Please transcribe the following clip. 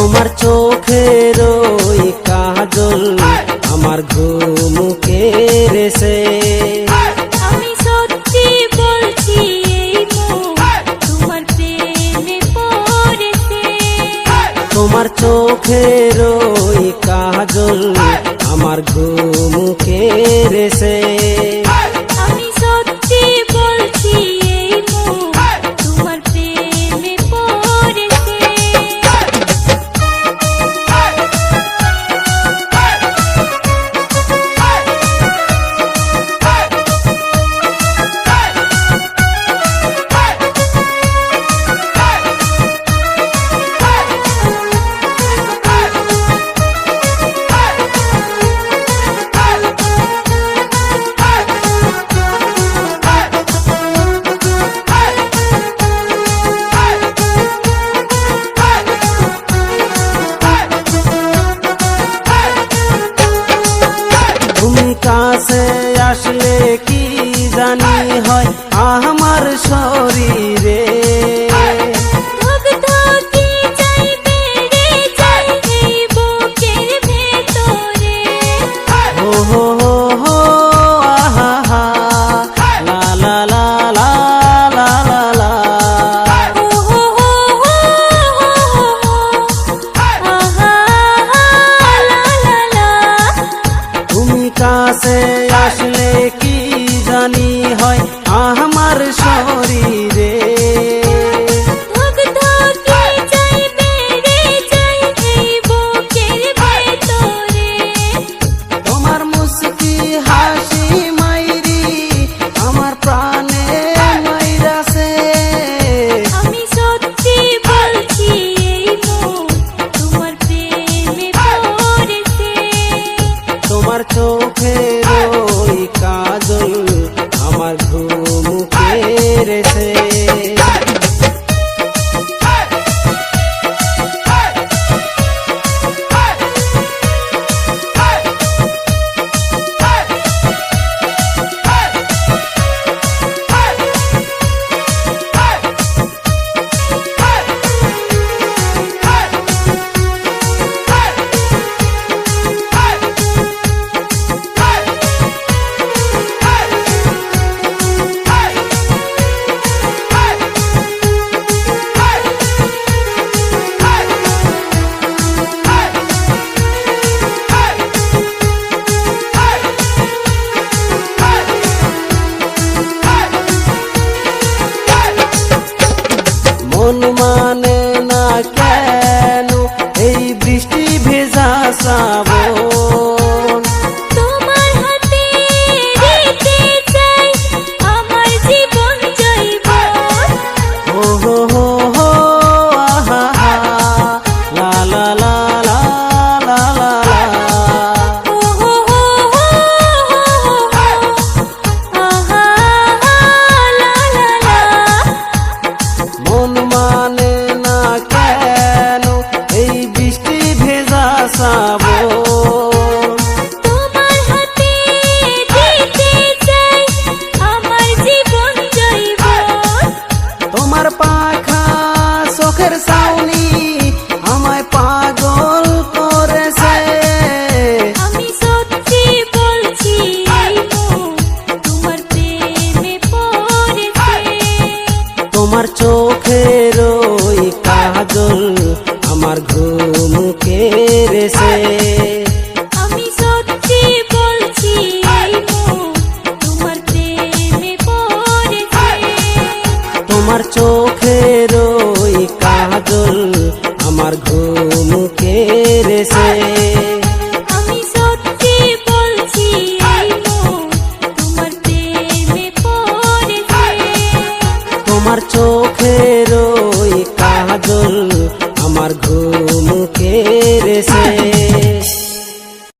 তোমার চোখের ওই কাজল আমার ঘুম কেড়েছে। আমি সত্যি বলছি এই মন তোমার প্রেমে পড়েছে। তোমার চোখের ওই কাজল আমার ঘুম কেড়েছে। আমি সত্যি বলছি এই মন তোমার প্রেমে পড়েছে। তুমি কাছে আসলে কি জানি হয় আমার শরীরে। ধকধকে চাই বেড়ে যায় এই বুকের ভেতরে। হো হো হো হো আহা হা লা লা লা লা লা লা লা। ও হো হো হো হো আহা লা লা লা। তুমি কাছে আসলে কি জানি হয় আমার শরীরে। ধকধকে চাই বেড়ে যায় এই বুকের ভেতরে। তোমার মুস্কি হাসি মাইরি আমার প্রাণে মাইরাছে। আমি সত্যি বলছি এই মন তোমার প্রেমে পড়েছে। তোমার চোখের ওই কাজল আমার ঘুম কেড়েছে। মন মানে না কেন এই বৃষ্টি ভেজা শ্রাবণ। তোমার হাতে দিতে চাই আমার জীবন জৈবন। হো হো হো হো আহা হা লা লা লা লা লা লা লা। ও হো হো হো আহা লা লা লা। মন মানে না কেন এই বৃষ্টি ভেজা শ্রাবণ। তোমার হাতে দিতে চাই আমার জীবন জৈবন। তোমার পাখা চোখের ছাউনি আমায় পাগল করেছে। আমি সত্যি বলছি এই মন তোমার প্রেমে পড়েছে। তোমার চোখের ওই কাজল আমার ঘুম কেড়েছে। আমি সত্যি বলছি এই মন তোমার প্রেমে পড়েছে। তোমার চোখের ওই কাজল আমার ঘুম কেড়েছে।